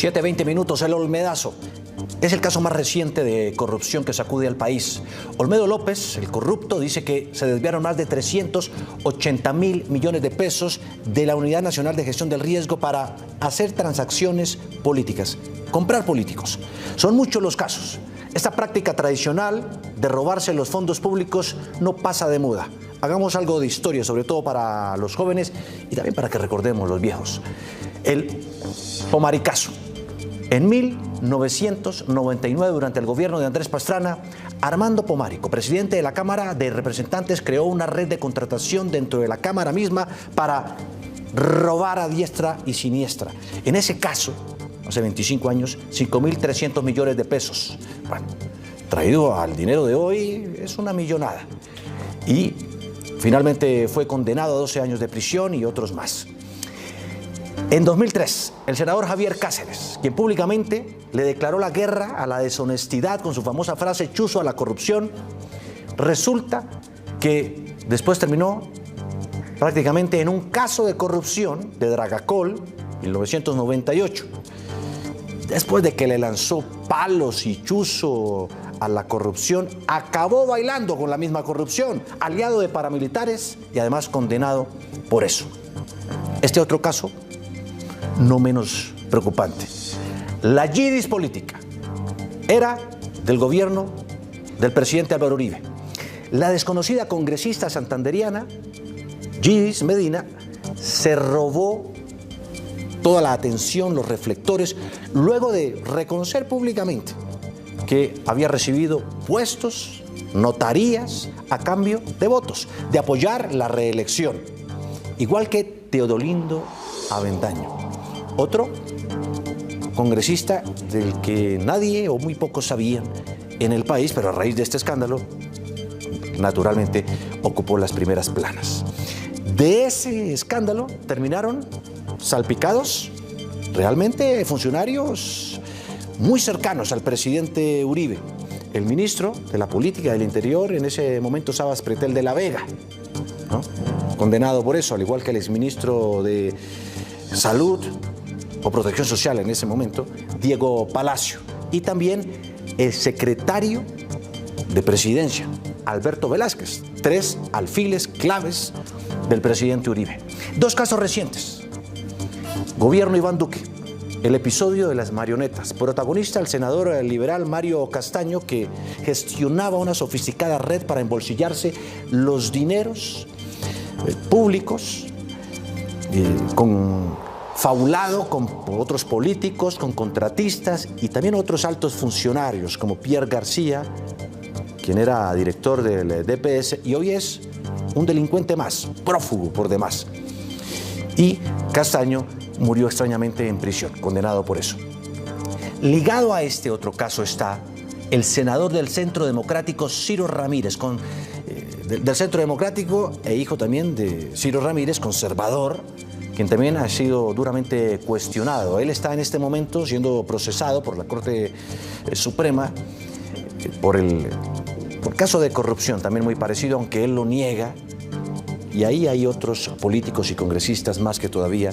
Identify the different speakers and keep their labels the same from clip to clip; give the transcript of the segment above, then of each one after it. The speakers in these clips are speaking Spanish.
Speaker 1: 7:20 minutos, el Olmedazo. Es el caso más reciente de corrupción que sacude al país. Olmedo López, el corrupto, dice que se desviaron más de 380.000 millones de pesos de la Unidad Nacional de Gestión del Riesgo para hacer transacciones políticas, comprar políticos. Son muchos los casos. Esta práctica tradicional de robarse los fondos públicos no pasa de moda. Hagamos algo de historia, sobre todo para los jóvenes y también para que recordemos los viejos. El Pomaricazo. En 1999, durante el gobierno de Andrés Pastrana, Armando Pomarico, presidente de la Cámara de Representantes, creó una red de contratación dentro de la Cámara misma para robar a diestra y siniestra. En ese caso, hace 25 años, 5.300 millones de pesos. Bueno, traído al dinero de hoy, es una millonada. Y finalmente fue condenado a 12 años de prisión y otros más. En 2003, el senador Javier Cáceres, quien públicamente le declaró la guerra a la deshonestidad con su famosa frase "chuzo a la corrupción", resulta que después terminó prácticamente en un caso de corrupción de Dragacol, 1998. Después de que le lanzó palos y chuzo a la corrupción, acabó bailando con la misma corrupción, aliado de paramilitares y además condenado por eso. Este otro caso, no menos preocupante. La Yidis política era del gobierno del presidente Álvaro Uribe. La desconocida congresista santanderiana, Yidis Medina, se robó toda la atención, los reflectores, luego de reconocer públicamente que había recibido puestos, notarías, a cambio de votos, de apoyar la reelección, igual que Teodolindo Avendaño. Otro congresista del que nadie o muy pocos sabían en el país, pero a raíz de este escándalo, naturalmente, ocupó las primeras planas. De ese escándalo terminaron salpicados realmente funcionarios muy cercanos al presidente Uribe. El ministro de la Política del Interior, en ese momento Sabas Pretel de la Vega, ¿no?, condenado por eso, al igual que el exministro de Salud o Protección Social en ese momento, Diego Palacio, y también el secretario de Presidencia, Alberto Velázquez, 3 alfiles claves del presidente Uribe. Dos casos recientes. Gobierno Iván Duque, el episodio de las marionetas. Protagonista el senador liberal Mario Castaño, que gestionaba una sofisticada red para embolsillarse los dineros públicos fabulado con otros políticos, con contratistas y también otros altos funcionarios como Pierre García, quien era director del DPS y hoy es un delincuente más, prófugo por demás. Y Castaño murió extrañamente en prisión, condenado por eso. Ligado a este otro caso está el senador del Centro Democrático, Ciro Ramírez, del Centro Democrático e hijo también de Ciro Ramírez, conservador, quien también ha sido duramente cuestionado. Él está en este momento siendo procesado por la Corte Suprema por caso de corrupción, también muy parecido, aunque él lo niega. Y ahí hay otros políticos y congresistas más que todavía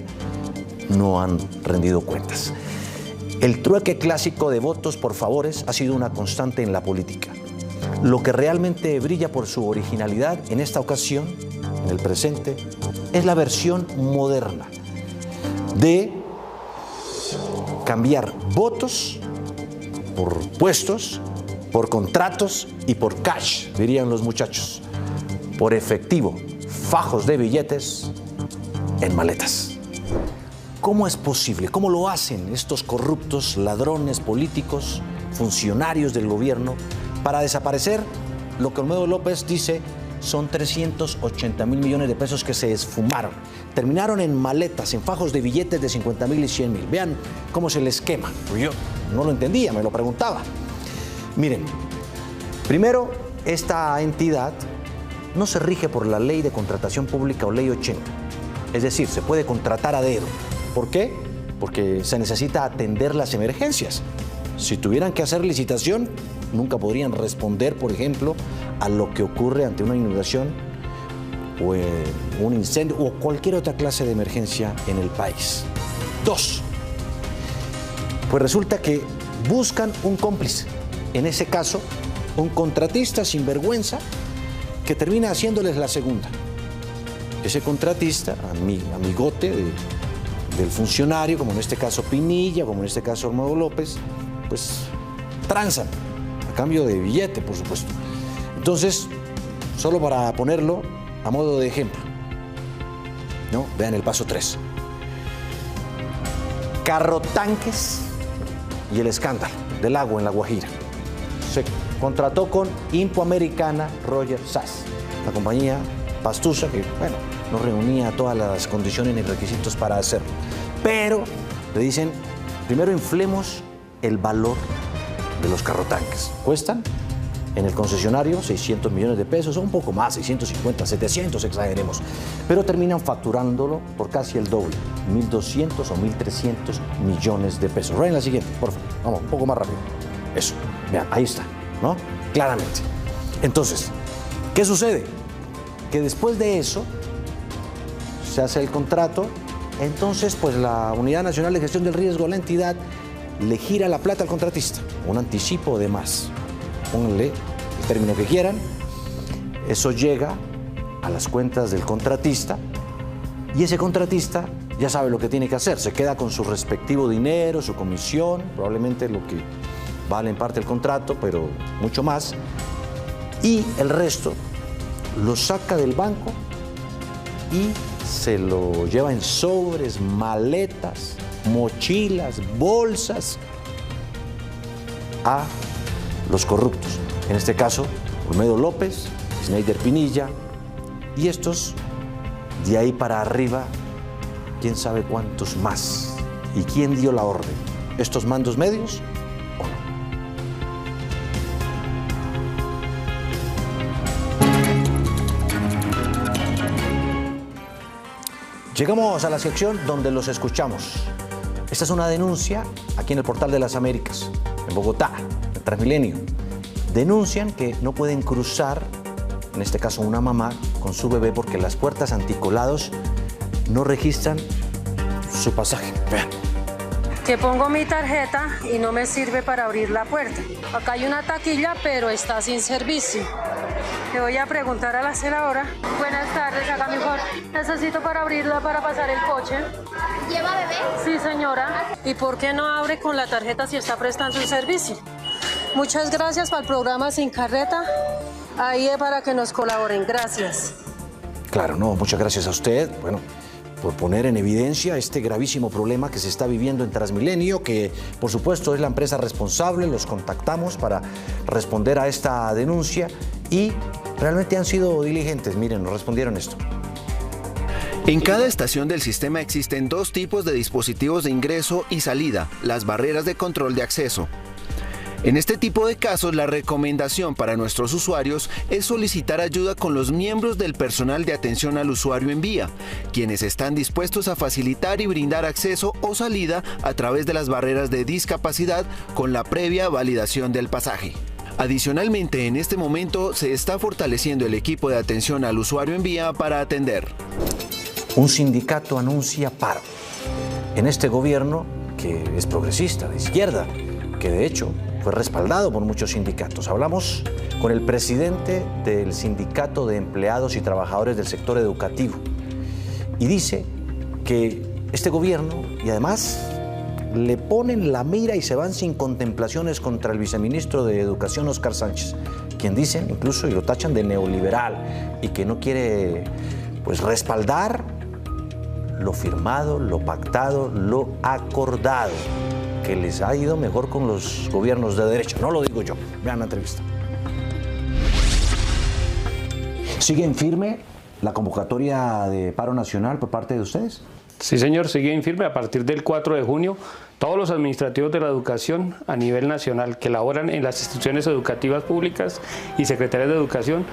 Speaker 1: no han rendido cuentas. El trueque clásico de votos por favores ha sido una constante en la política. Lo que realmente brilla por su originalidad en esta ocasión, en el presente, es la versión moderna de cambiar votos por puestos, por contratos y por cash, dirían los muchachos, por efectivo, fajos de billetes en maletas. ¿Cómo es posible? ¿Cómo lo hacen estos corruptos, ladrones políticos, funcionarios del gobierno, para desaparecer lo que Olmedo López dice son 380.000 millones de pesos que se esfumaron? Terminaron en maletas, en fajos de billetes de 50.000 y 100.000. Vean cómo es el esquema. Yo no lo entendía, me lo preguntaba. Miren, primero, esta entidad no se rige por la Ley de Contratación Pública o Ley 80. Es decir, se puede contratar a dedo. ¿Por qué? Porque se necesita atender las emergencias. Si tuvieran que hacer licitación, nunca podrían responder, por ejemplo, a lo que ocurre ante una inundación o un incendio o cualquier otra clase de emergencia en el país. 2. Pues resulta que buscan un cómplice. En ese caso, un contratista sinvergüenza que termina haciéndoles la segunda. Ese contratista, amigote del funcionario, como en este caso Pinilla, como en este caso Armando López, pues transan a cambio de billete, por supuesto. Entonces, solo para ponerlo a modo de ejemplo, ¿no? Vean el paso 3. Carrotanques y el escándalo del agua en La Guajira. Se contrató con Impoamericana Roger Sass, la compañía pastusa que, bueno, no reunía todas las condiciones ni requisitos para hacerlo. Pero le dicen, primero inflemos el valor de los carrotanques. Cuestan en el concesionario 600 millones de pesos, o un poco más, 650, 700, exageremos. Pero terminan facturándolo por casi el doble, 1.200 o 1.300 millones de pesos. Ven la siguiente, por favor. Vamos, un poco más rápido. Eso, vean, ahí está, ¿no? Claramente. Entonces, ¿qué sucede? Que después de eso se hace el contrato, entonces pues la Unidad Nacional de Gestión del Riesgo de la entidad le gira la plata al contratista, un anticipo de más. Pónganle el término que quieran, eso llega a las cuentas del contratista y ese contratista ya sabe lo que tiene que hacer, se queda con su respectivo dinero, su comisión, probablemente lo que vale en parte el contrato, pero mucho más, y el resto lo saca del banco y se lo lleva en sobres, maletas, mochilas, bolsas a los corruptos. En este caso, Olmedo López, Schneider Pinilla y estos de ahí para arriba, quién sabe cuántos más. ¿Y quién dio la orden? ¿Estos mandos medios o no? Llegamos a la sección donde los escuchamos. Esta es una denuncia aquí en el Portal de las Américas, en Bogotá, en Transmilenio. Denuncian que no pueden cruzar, en este caso una mamá, con su bebé porque las puertas anticolados no registran su pasaje. Vean.
Speaker 2: Que pongo mi tarjeta y no me sirve para abrir la puerta. Acá hay una taquilla, pero está sin servicio. Le voy a preguntar a la celadora. Buenas tardes, haga mejor. Necesito para abrirla para pasar el coche.
Speaker 3: ¿Lleva bebé?
Speaker 2: Sí, señora. ¿Y por qué no abre con la tarjeta si está prestando el servicio? Muchas gracias para el programa Sin Carreta. Ahí es para que nos colaboren. Gracias.
Speaker 1: Claro, no, muchas gracias a usted. Bueno, por poner en evidencia este gravísimo problema que se está viviendo en Transmilenio, que por supuesto es la empresa responsable. Los contactamos para responder a esta denuncia y realmente han sido diligentes. Miren, nos respondieron esto.
Speaker 4: En cada estación del sistema existen dos tipos de dispositivos de ingreso y salida, las barreras de control de acceso. En este tipo de casos, la recomendación para nuestros usuarios es solicitar ayuda con los miembros del personal de atención al usuario en vía, quienes están dispuestos a facilitar y brindar acceso o salida a través de las barreras de discapacidad con la previa validación del pasaje. Adicionalmente, en este momento se está fortaleciendo el equipo de atención al usuario en vía para atender.
Speaker 1: Un sindicato anuncia paro en este gobierno que es progresista, de izquierda, que de hecho fue respaldado por muchos sindicatos. Hablamos con el presidente del Sindicato de Empleados y Trabajadores del Sector Educativo y dice que este gobierno, y además le ponen la mira y se van sin contemplaciones contra el viceministro de Educación, Óscar Sánchez, quien dicen incluso y lo tachan de neoliberal y que no quiere pues respaldar lo firmado, lo pactado, lo acordado, que les ha ido mejor con los gobiernos de derecha. No lo digo yo, vean la entrevista. ¿Sigue en firme la convocatoria de paro nacional por parte de ustedes?
Speaker 5: Sí, señor, sigue en firme. A partir del 4 de junio, todos los administrativos de la educación a nivel nacional que laboran en las instituciones educativas públicas y secretarias de educación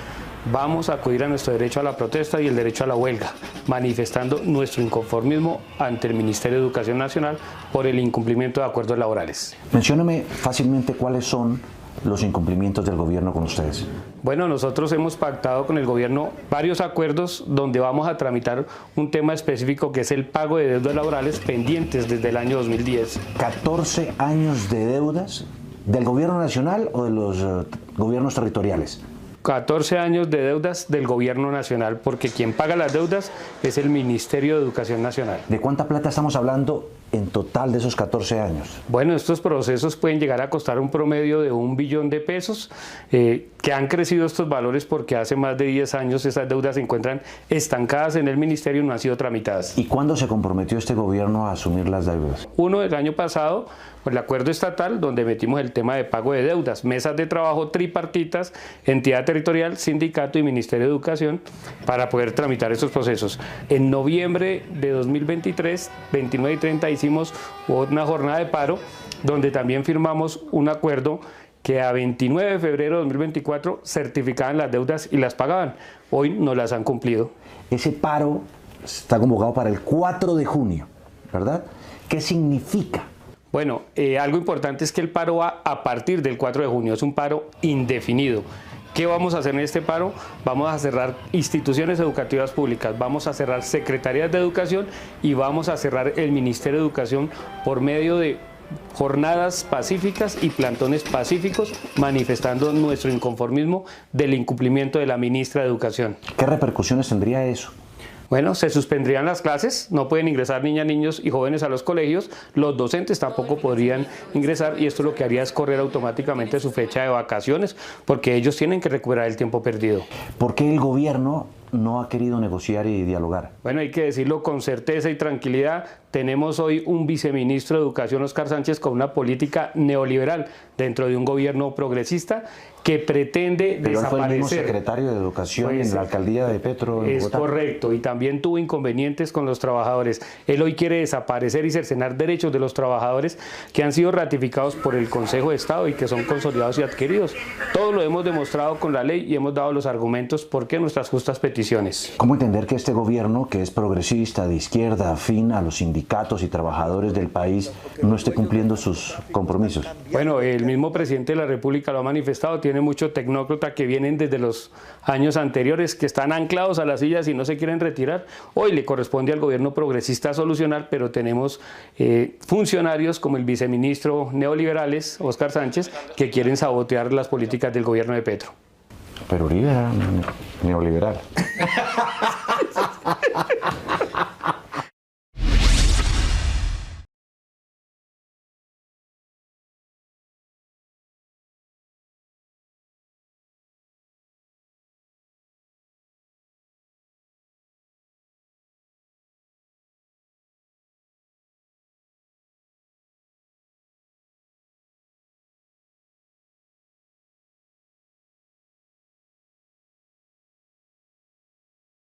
Speaker 5: vamos a acudir a nuestro derecho a la protesta y el derecho a la huelga, manifestando nuestro inconformismo ante el Ministerio de Educación Nacional por el incumplimiento de acuerdos laborales.
Speaker 1: Mencióname fácilmente cuáles son los incumplimientos del gobierno con ustedes.
Speaker 5: Bueno, nosotros hemos pactado con el gobierno varios acuerdos donde vamos a tramitar un tema específico que es el pago de deudas laborales pendientes desde el año 2010.
Speaker 1: 14 años de deudas del gobierno nacional o de los gobiernos territoriales.
Speaker 5: 14 años de deudas del gobierno nacional, porque quien paga las deudas es el Ministerio de Educación Nacional.
Speaker 1: ¿De cuánta plata estamos hablando en total de esos 14 años?
Speaker 5: Bueno, estos procesos pueden llegar a costar un promedio de 1 billón de pesos, que han crecido estos valores porque hace más de 10 años esas deudas se encuentran estancadas en el ministerio y no han sido tramitadas.
Speaker 1: ¿Y cuándo se comprometió este gobierno a asumir las deudas?
Speaker 5: Uno del año pasado, por el acuerdo estatal, donde metimos el tema de pago de deudas, mesas de trabajo tripartitas, entidad territorial, sindicato y Ministerio de Educación, para poder tramitar esos procesos. En noviembre de 2023, 29 y 30, hicimos una jornada de paro, donde también firmamos un acuerdo que a 29 de febrero de 2024 certificaban las deudas y las pagaban. Hoy no las han cumplido.
Speaker 1: Ese paro está convocado para el 4 de junio, ¿verdad? ¿Qué significa?
Speaker 5: Bueno, algo importante es que el paro va a partir del 4 de junio, es un paro indefinido. ¿Qué vamos a hacer en este paro? Vamos a cerrar instituciones educativas públicas, vamos a cerrar secretarías de educación y vamos a cerrar el Ministerio de Educación por medio de jornadas pacíficas y plantones pacíficos, manifestando nuestro inconformismo del incumplimiento de la ministra de Educación.
Speaker 1: ¿Qué repercusiones tendría eso?
Speaker 5: Bueno, se suspendrían las clases, no pueden ingresar niñas, niños y jóvenes a los colegios, los docentes tampoco podrían ingresar y esto lo que haría es correr automáticamente su fecha de vacaciones porque ellos tienen que recuperar el tiempo perdido.
Speaker 1: ¿Por qué el gobierno no ha querido negociar y dialogar?
Speaker 5: Bueno, hay que decirlo con certeza y tranquilidad. Tenemos hoy un viceministro de Educación, Óscar Sánchez, con una política neoliberal dentro de un gobierno progresista que pretende
Speaker 1: Pero
Speaker 5: desaparecer.
Speaker 1: Fue el mismo secretario de Educación en la alcaldía de Petro en Bogotá.
Speaker 5: Es correcto, y también tuvo inconvenientes con los trabajadores. Él hoy quiere desaparecer y cercenar derechos de los trabajadores que han sido ratificados por el Consejo de Estado y que son consolidados y adquiridos. Todo lo hemos demostrado con la ley y hemos dado los argumentos por qué nuestras justas peticiones.
Speaker 1: ¿Cómo entender que este gobierno, que es progresista, de izquierda, afín a los sindicatos y trabajadores del país, no esté cumpliendo sus compromisos?
Speaker 5: Bueno, el mismo presidente de la República lo ha manifestado, tiene mucho tecnócrata que vienen desde los años anteriores, que están anclados a las sillas y no se quieren retirar. Hoy le corresponde al gobierno progresista solucionar, pero tenemos funcionarios como el viceministro neoliberales, Óscar Sánchez, que quieren sabotear las políticas del gobierno de Petro.
Speaker 1: Pero Uribe era neoliberal.